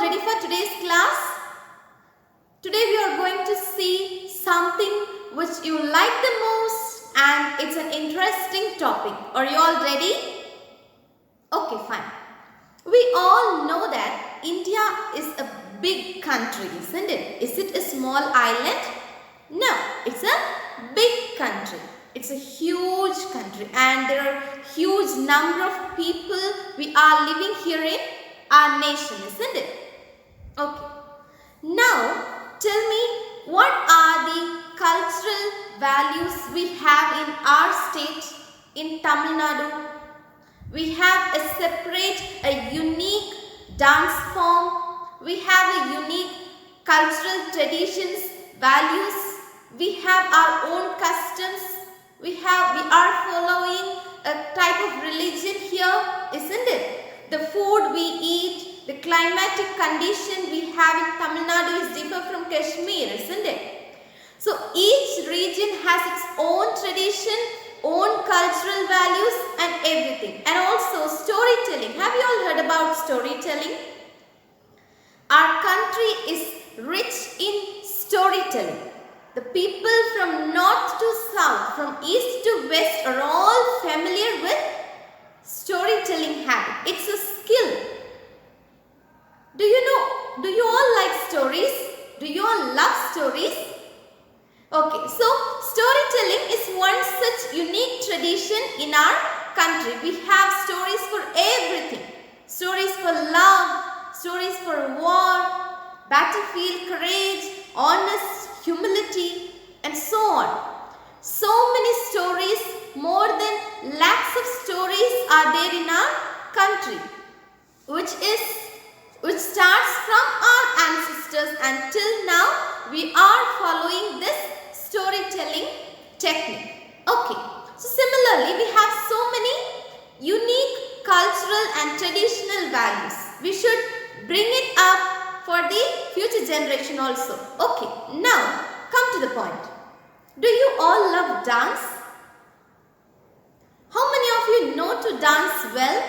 ready for today's class? Today we are going to see something which you like the most and it's an interesting topic. Are you all ready? Okay, fine. We all know that India is a big country, isn't it? Is it a small island? No, it's a big country. It's a huge country and there are huge number of people we are living here in our nation, isn't it? Okay. Now, tell me what are the cultural values we have in our state in Tamil Nadu? We have a separate, a unique dance form. We have a unique cultural traditions, values. We have our own customs. We are following a type of religion here, isn't it? The food we eat, the climatic condition we have in Tamil Nadu is different from Kashmir, isn't it? So each region has its own tradition, own cultural values and everything. And also storytelling. Have you all heard about storytelling? Our country is rich in storytelling. The people from north to south, from east to west are all familiar with storytelling habit. It's a skill. Do you all like stories? Do you all love stories? Okay, so storytelling is one such unique tradition in our country. We have stories for everything. Stories for love, stories for war, battlefield courage, honest, humility and so on. So many stories, more than lakhs of stories are there in our country, which starts from our ancestors and till now we are following this storytelling technique. Okay, so similarly we have so many unique cultural and traditional values. We should bring it up for the future generation also. Okay, now come to the point. Do you all love dance? How many of you know to dance well?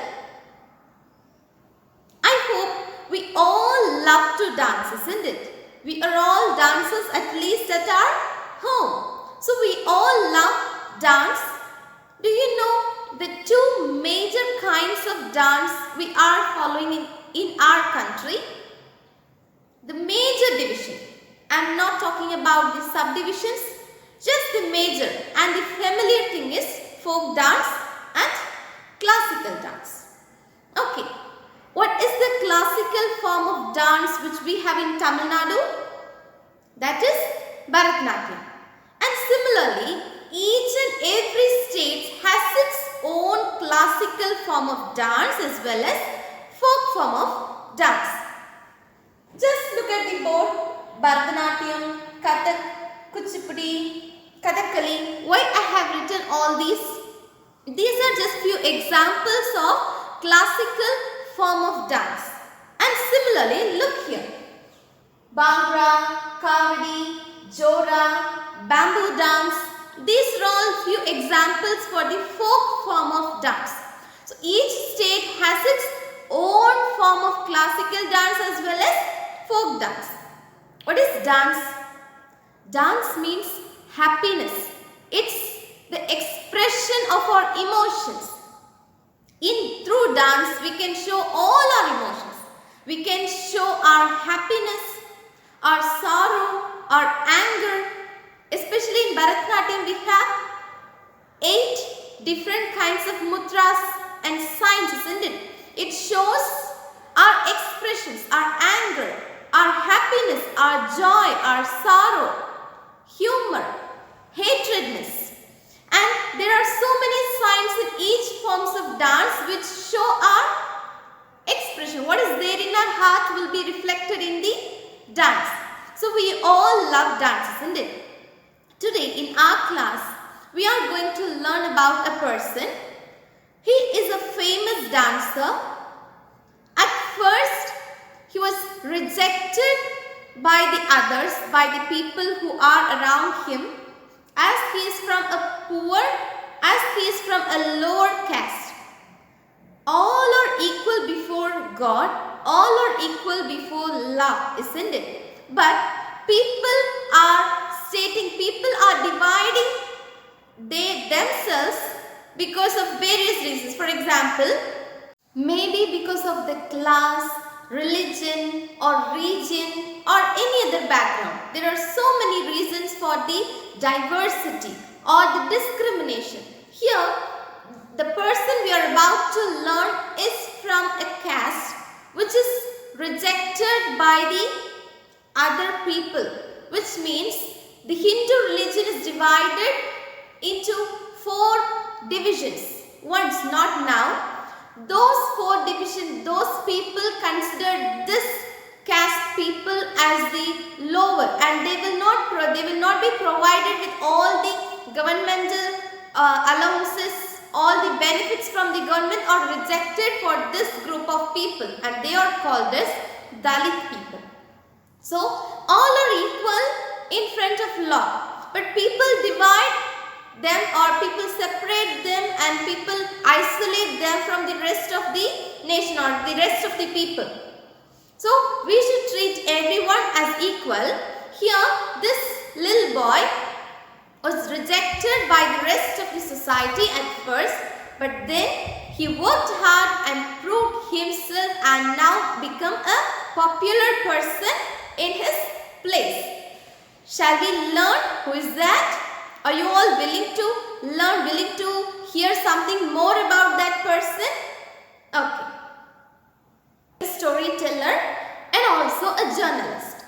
I hope we all love to dance, isn't it? We are all dancers at least at our home. So we all love dance. Do you know the two major kinds of dance we are following in our country? The major division. I am not talking about the subdivisions, just the major and the familiar thing is folk dance and classical dance. Okay, what is the classical form of dance which we have in Tamil Nadu? That is Bharatanatyam. And similarly, each and every state has its own classical form of dance as well as folk form of dance. Just look at the board. Bharatanatyam, Kathak, Kuchipudi, Kathakali. Why I have written all these? These are just few examples of classical form of dance. And similarly, look here. Bhangra, Kavadi, Jora, bamboo dance. These are all few examples for the folk form of dance. So each state has its own form of classical dance as well as folk dance. What is dance? Dance means happiness. It's the expression of our emotions. Through dance, we can show all our emotions. We can show our happiness, our sorrow, our anger. Especially in Bharatanatyam, we have 8 different kinds of mudras and signs, isn't it? It shows our expressions, our anger, our happiness, our joy, our sorrow, humor, hatredness. And there are so many signs in each forms of dance which show our expression. What is there in our heart will be reflected in the dance. So we all love dance, isn't it? Today in our class, we are going to learn about a person. He is a famous dancer. At first, he was rejected by the others, by the people who are around him, as he is from a poor, as he is from a lower caste. All are equal before God, all are are equal before law, isn't it? But people are dividing themselves because of various reasons. For example, maybe because of the class, religion or region or any other background. There are so many reasons for the diversity or the discrimination. Here, the person we are about to learn is from a caste which is rejected by the other people, which means the Hindu religion is divided into 4 divisions. Once, not now. Those 4 divisions, those people consider this caste people as the lower, and they will not be provided with all the governmental allowances, all the benefits from the government are rejected for this group of people, and they are called as Dalit people. So all are equal in front of law, but people divide them or people separate them and people isolate them from the rest of the nation or the rest of the people. So we should treat everyone as equal. Here this little boy was rejected by the rest of the society at first, but then he worked hard and proved himself and now become a popular person in his place. Shall we learn who is that? Are you all willing to learn, willing to hear something more about that person? Okay. A storyteller and also a journalist.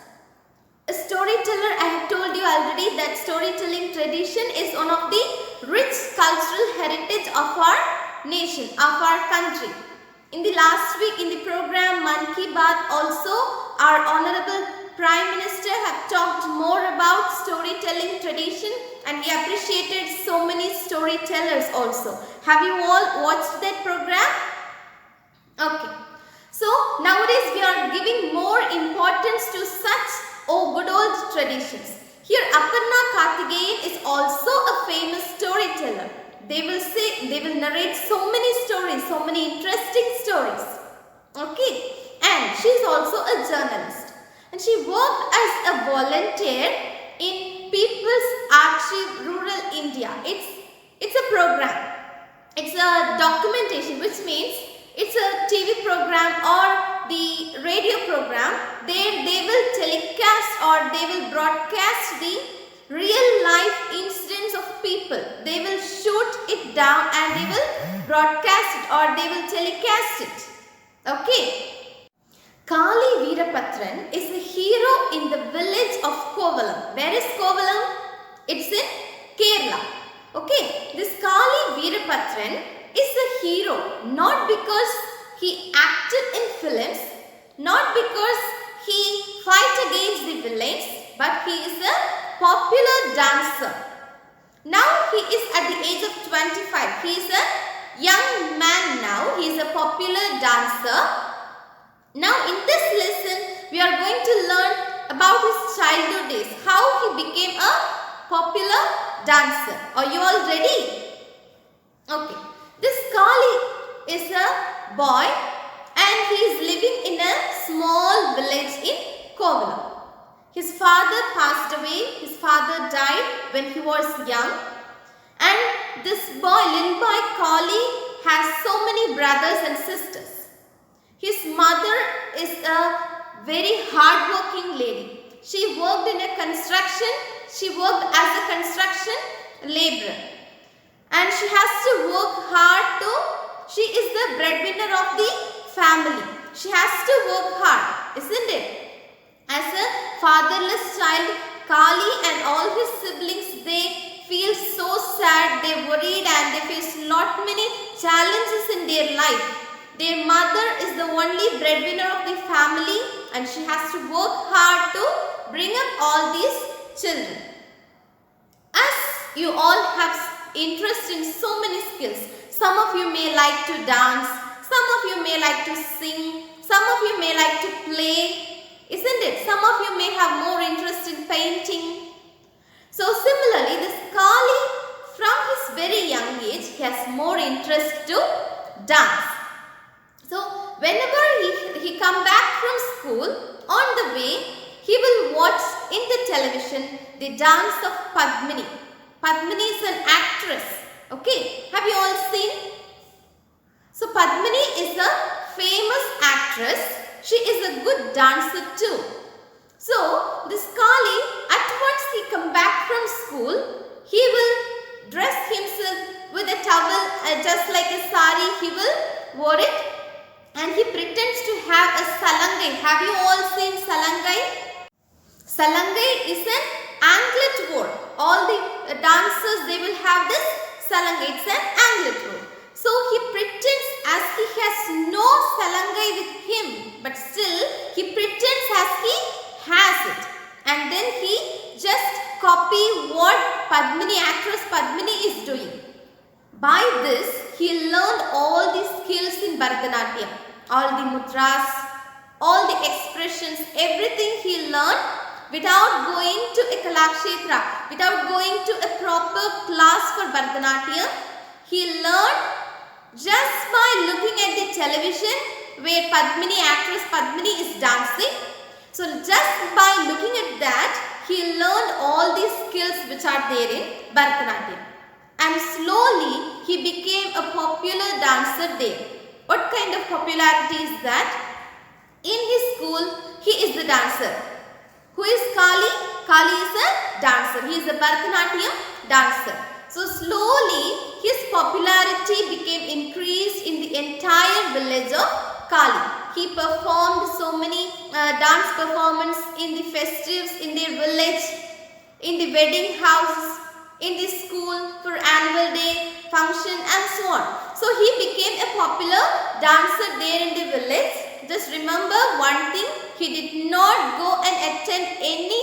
A storyteller, I have told you already that storytelling tradition is one of the rich cultural heritage of our nation, of our country. In the last week in the program Mann Ki Baat also, our Honorable Prime Minister have talked more about storytelling tradition, and he appreciated so many storytellers also. Have you all watched that program? Okay. So nowadays we are giving more importance to such good old traditions. Here Aparna Karthikeyan is also a famous storyteller. They will narrate so many stories, so many interesting stories. Okay. And she is also a journalist. And she worked as a volunteer in People's Archive Rural India. It's a program. It's a documentation, which means it's a TV program or the radio program. There they will telecast or they will broadcast the real life incidents of people. They will shoot it down and they will broadcast it or they will telecast it. Okay. Kali Veerapatran is a hero in the village of Kovalam. Where is Kovalam? It's in Kerala. Okay, this Kali Veerapatran is a hero not because he acted in films, not because he fight against the villains, but he is a popular dancer. Now he is at the age of 25. He is a young man now. He is a popular dancer. Now in this lesson, we are going to learn about his childhood days, how he became a popular dancer. Are you all ready? Okay. This Kali is a boy and he is living in a small village in Kovalam. His father passed away. His father died when he was young. And this boy, little boy Kali, has so many brothers and sisters. His mother is a very hard-working lady. She worked in a construction. She worked as a construction laborer. And she has to work hard too. She is the breadwinner of the family. She has to work hard, isn't it? As a fatherless child, Kali and all his siblings, they feel so sad, they worried and they face lot many challenges in their life. Their mother is the only breadwinner of the family and she has to work hard to bring up all these children. As you all have interest in so many skills, some of you may like to dance, some of you may like to sing, some of you may like to play, isn't it? Some of you may have more interest in painting. So similarly, this Kali, from his very young age, he has more interest to dance. So Whenever he come back from school, on the way, he will watch in the television the dance of Padmini. Padmini is an actress. Okay, have you all seen? So Padmini is a famous actress. She is a good dancer too. So this Kali, at once he come back from school, he will dress himself with a towel just like a sari. He will wear it and he pretends to have a salangai. Have you all seen salangai? Salangai is an anklet word. All the dancers, they will have this salangai. It's an anklet word. So he pretends as he has no salangai with him, but still he pretends as he has it. And then he just copy what Padmini, actress Padmini is doing. By this, he learned all the skills in Bharatanatyam. All the mudras, all the expressions, everything he learned without going to a Kalakshetra, without going to a proper class for Bharatanatyam. He learned just by looking at the television where Padmini, actress Padmini is dancing. So just by looking at that, he learned all these skills which are there in Bharatanatyam. And slowly he became a popular dancer there. What kind of popularity is that? In his school, he is the dancer. Who is Kali? Kali is a dancer. He is a Bharatanatyam dancer. So slowly his popularity became increased in the entire village of Kali. He performed so many dance performance in the festives in their village, in the wedding house, in the school for annual day function and so on. So he became a popular dancer there in the village. Just remember one thing, he did not go and attend any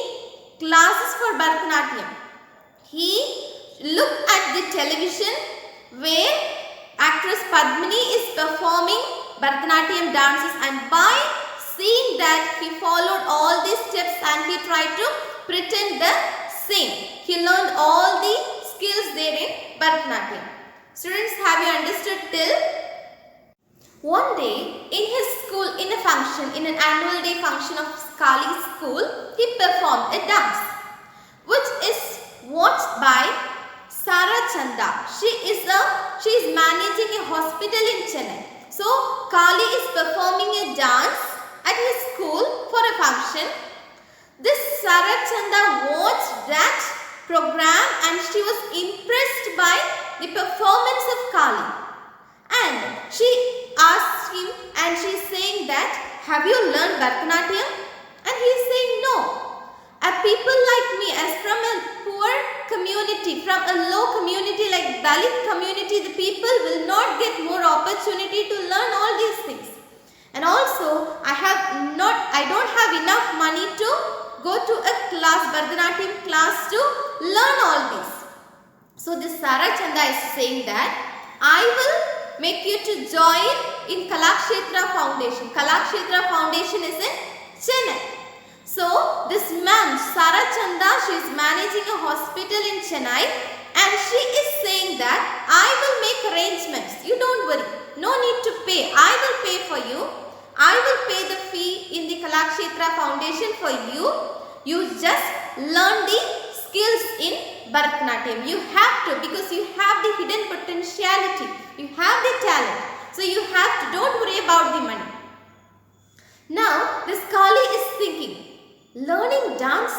classes for Bharatanatyam. He looked at the television where actress Padmini is performing Bharatanatyam dances, and by seeing that he followed all these steps and he tried to pretend the same. He learned all the skills there in Bharatanatyam. Students, have you understood till? One day in his school, in a function, in an annual day function of Kali's school, he performed a dance which is watched by Sara Chanda. She is managing a hospital in Chennai. So Kali is performing a dance at his school for a function. This Sara Chanda watched that program and she was impressed by the performance of Kali. And she asked him and she is saying that, have you learned Bharatanatyam? And he is saying no. A people like me, as from a poor community, from a low community like Dalit community, the people will not get more opportunity to learn all these things. And also, I don't have enough money to go to a class, Bharatanatyam class, to learn all this. So this Sara Chanda is saying that I will make you to join in Kalakshetra Foundation. Kalakshetra Foundation is in Chennai. So this ma'am, Sara Chanda, she is managing a hospital in Chennai and she is saying that I will make arrangements. You don't worry. No need to pay. I will pay for you. I will pay the fee in the Kalakshetra Foundation for you. You just learn the skills in Bharatanatyam. You have to, because you have the hidden potentiality. You have the talent. So you have to, don't worry about the money. Now this Kali is thinking, learning dance,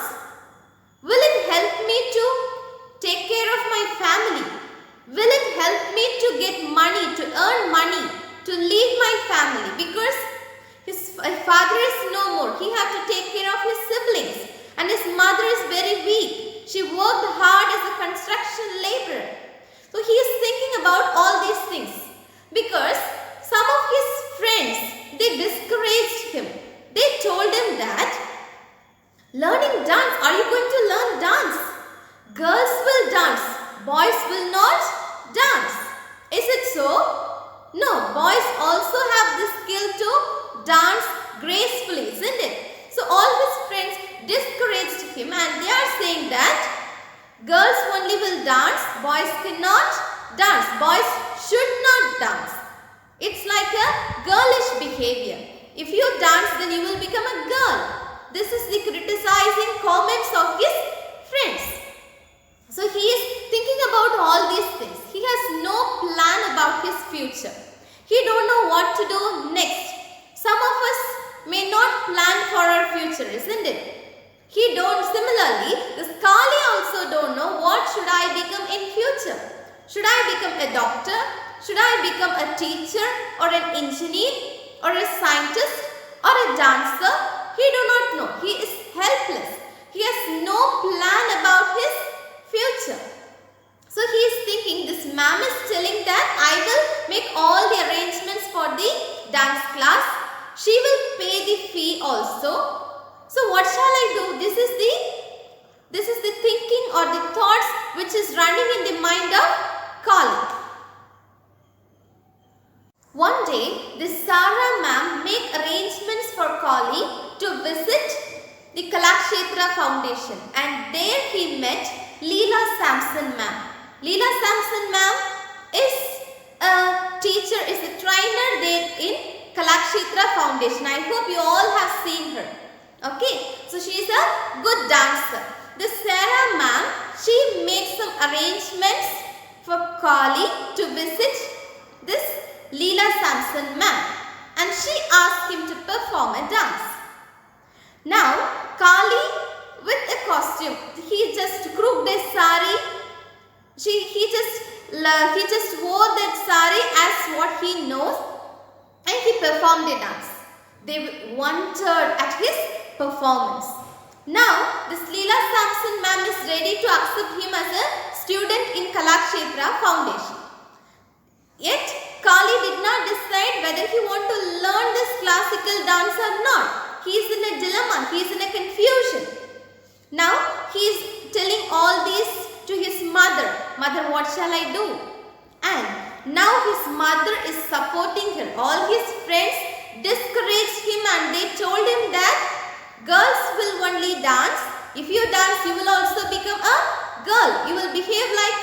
will it help me to take care of my family? Will it help me to get money, to earn money, to leave my family? Because his father is no more. He has to take care of his siblings and his mother is very weak. She worked hard as a construction laborer. So he is thinking about all these things because some of his friends, they discouraged him. They told him that learning dance, are you going to learn dance? Girls will dance, boys will not dance. Is it so? No, boys also have the skill to dance gracefully, isn't it? So all his friends discouraged him and they are saying that girls only will dance, boys cannot dance, boys should not dance. It's like a girlish behavior. If you dance, then you will become a girl. This is the criticizing comments of his friends. So he is thinking about all these things. He has no plan about his future. He don't know what to do next. Some of us may not plan for our future, isn't it? He don't. Similarly, this Kali also don't know what should I become in future. Should I become a doctor? Should I become a teacher or an engineer or a scientist or a dancer? He do not know. He is helpless. He has no plan about his future. So he is thinking, this ma'am is telling that I will make all the arrangements for the dance class. She will pay the fee also. So what shall I do? This is the thinking or the thoughts which is running in the mind of Kali. One day, this Sarah ma'am make arrangements for Kali to visit the Kalakshetra Foundation, and there he met Leela Samson ma'am. Leela Samson ma'am is a teacher, is a trainer there in Kalakshetra Foundation. I hope you all have seen her. Okay, so she is a good dancer. This Sarah ma'am, she makes some arrangements for Kali to visit this Leela Samson ma'am, and she asked him to perform a dance. Now Kali with a costume, he just crooked a sari. He just wore that sari as what he knows, and he performed a dance. They wondered at his performance. Now this Leela Samson ma'am is ready to accept him as a student in Kalakshetra Foundation. Yet Kali did not decide whether he want to learn this classical dance or not. He is in a dilemma. He is in a confusion. Now he is telling all this to his mother. Mother, what shall I do? And now his mother is supporting her. All his friends discouraged him and they told him that girls will only dance. If you dance, you will also become a girl. You will behave like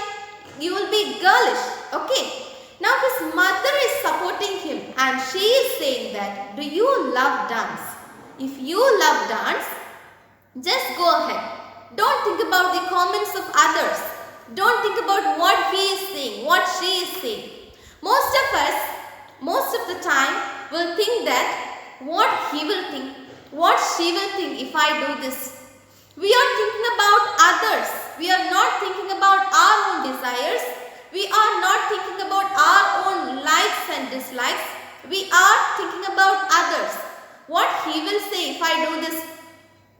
you will be girlish. Okay. Now his mother is supporting him and she is saying that, do you love dance? If you love dance, just go ahead. Don't think about the comments of others. Don't think about what he is saying, what she is saying. Most of us, most of the time, will think that what he will think, what she will think if I do this. We are thinking about others. We are not thinking about our own desires. We are not thinking about our own likes and dislikes. We are thinking about others. What he will say if I do this.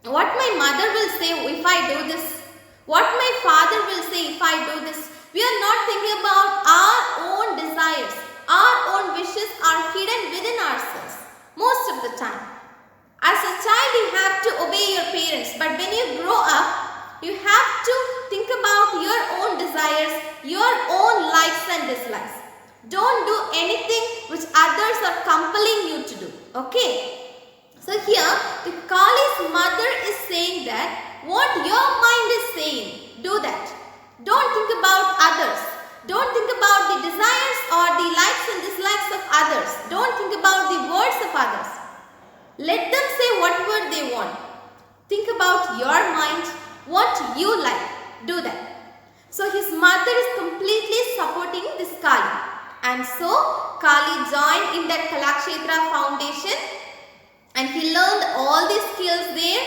What my mother will say if I do this. What my father will say if I do this. We are not thinking about our own desires. Our own wishes are hidden within ourselves most of the time. As a child, you have to obey your parents. But when you grow up, you have to think about your own desires, your own likes and dislikes. Don't do anything which others are compelling you to do. Okay. So here, the Kali's mother is saying that what your mind is saying, do that. Don't think about others. Don't think about the desires or the likes and dislikes of others. Don't think about the words of others. Let them say whatever they want. Think about your mind, what you like. Do that. So his mother is completely supporting this Kali. And so Kali joined in that Kalakshetra Foundation and he learned all these skills there.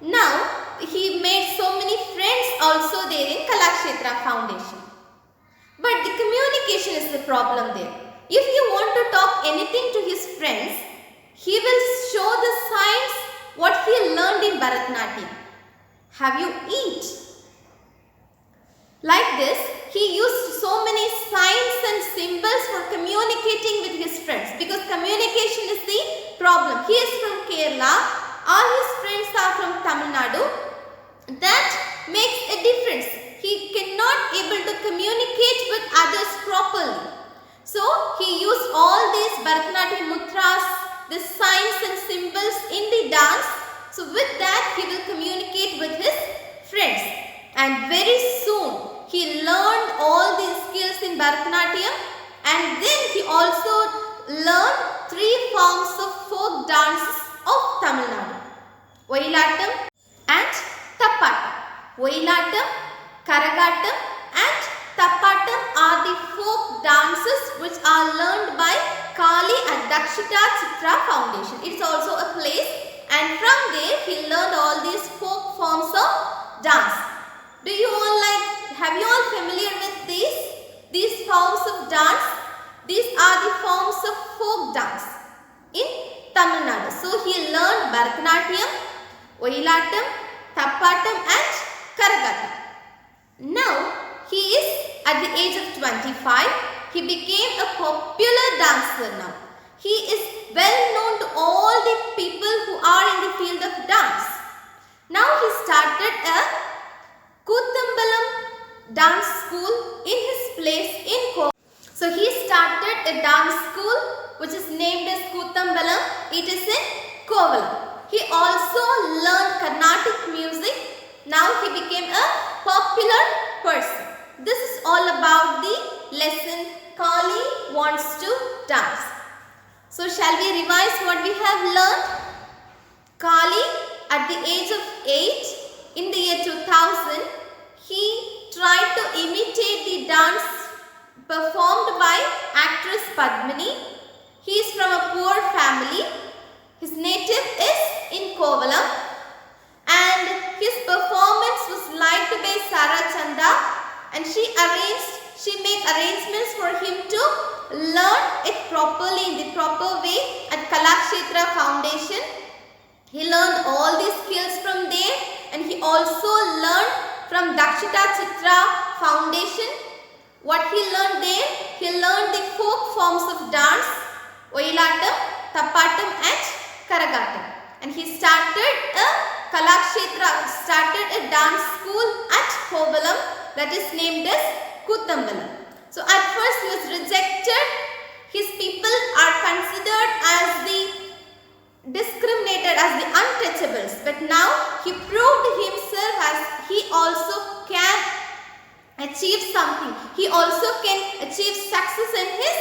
Now he made so many friends also there in Kalakshetra Foundation. But the communication is the problem there. If you want to talk anything to his friends, he will show the signs what he learned in Bharatanatyam. Have you eat? Like this, he used so many signs and symbols for communicating with his friends, because communication is the problem. He is from Kerala, all his friends are from Tamil Nadu. That makes a difference. He cannot able to communicate with others properly. So he used all these Bharatanatyam mudras, the signs and symbols in the dance. So with that he will communicate with his friends. And very soon he learned all these skills in Bharatanatyam And then he also learned 3 forms of folk dances of Tamil Nadu. Oyilattam and Tappatam. Oyilattam, Karagattam and Tappatam are the folk dances which are learned by Kali at Dakshita Chitra Foundation. It is also a place, and from there he learned all these folk forms of dance. Do you all have you all familiar with these forms of dance? These are the forms of folk dance in Tamil Nadu. So he learned Bharatanatyam, Oyilattam, Tappatam and Karagattam. Now he is at the age of 25. He became a popular dancer now. He is well known to all the people who are in the field of dance. Now he started a Kuthambalam dance school in his place in Kovalam. So he started a dance school which is named as Kuthambalam. It is in Kovalam. He also learned Carnatic music. Now he became a popular person. This is all about the lesson Kali wants to dance. So shall we revise what we have learned? Kali at the age of 8 in the year 2000, he tried to imitate the dance performed by actress Padmini. He is from a poor family. His native is in Kovalam, and his performance was liked by Sara Chanda, and she made arrangements for him to learn it properly in the proper way at Kalakshetra Foundation. He learned all these skills from there, and he also learned from Dakshita Chitra Foundation. What he learned there? He learned the folk forms of dance, Oyilattam, Tappatam and Karagattam. And he started a dance school at Kovalam that is named as Kuthambalam. So at first he was rejected. His people are considered as the discriminated, as the untouchables. But now he proved himself as he also can achieve something. He also can achieve success in his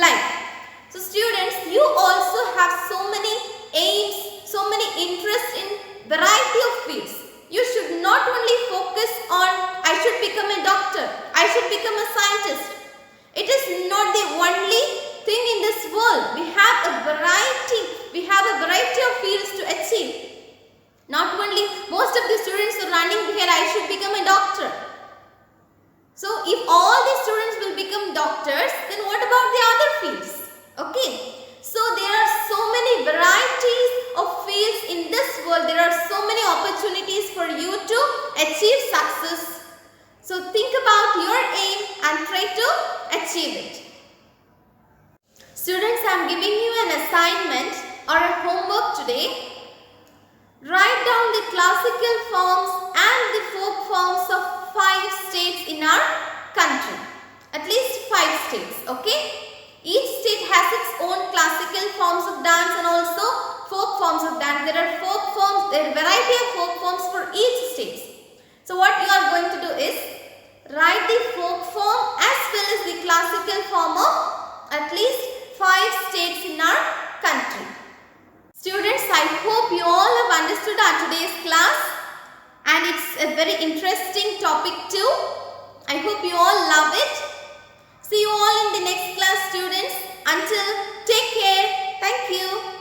life. So students, you also have so many aims, so many interests in variety of fields. You should not only focus on I should become a doctor, I should become a scientist. It is not the only thing in this world. We have a variety of fields to achieve. Not only most of the students are running here, I should become a doctor. So if all the students will become doctors, then what about the other fields? Okay. So there are so many varieties of fields in this world. There are so many opportunities for you to achieve success. So think about your aim and try to achieve it. Students, I am giving you an assignment or a homework today. Write down the classical forms and the folk forms of 5 states in our country. At least 5 states, okay? Each state has its own classical forms of dance and also folk forms of dance. There are a variety of folk forms for each state. So what you are going to do is write the folk form as well as the classical form of at least 5 states in our country. Students, I hope you all have understood our today's class, and it's a very interesting topic too. I hope you all love it. See you all in the next class, students. Until, take care. Thank you.